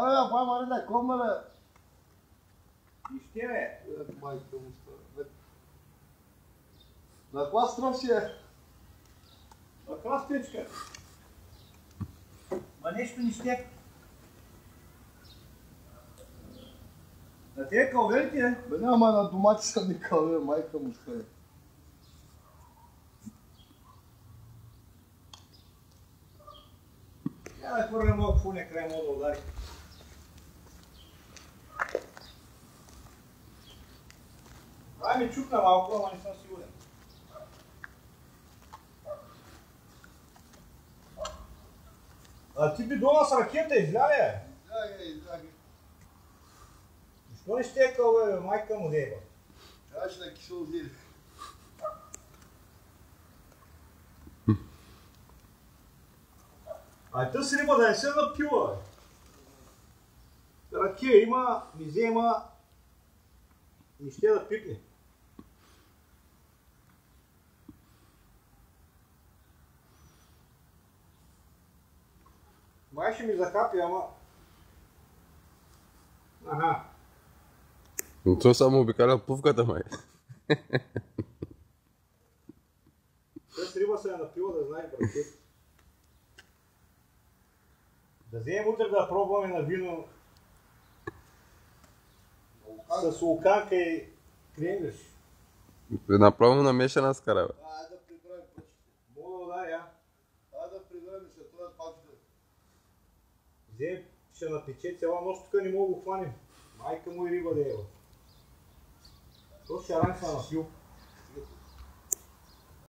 Бай Марина, комна бе! Нище бе! Майка му стара. На каква страна си е? На каква стричка? Ма нещо нище. На тия калвери ти е? Бе няма на домати са ни калвер, майка му стара. Я да хвърля малко фуня край мога да удари. Ай ми чукна малко, ама не съм сигурен. А ти бидона с ракета изляли е? Излягай. Защо не ще е кълбе, майка му деба? Трябваше да кисело зири. А тъс риба да не се напила, бе. Ракия има, мизе има, не ще да пикне. Май ще ми захапи, ама... Аха. Но то само обикаля пувката, май. Тъс риба се е напила, да знаеш, брате. Да вземем утре да пробваме на вино с луканка и кремвиш. Направо намешана с кара, бе. Айде да приберем пъчите. Мога да ударя. Айде да приберем и се това пачите. Вземем, ще напече цяла нощ, тук не мога да го хванем. Майка му и риба да ева. То ще ран са напил.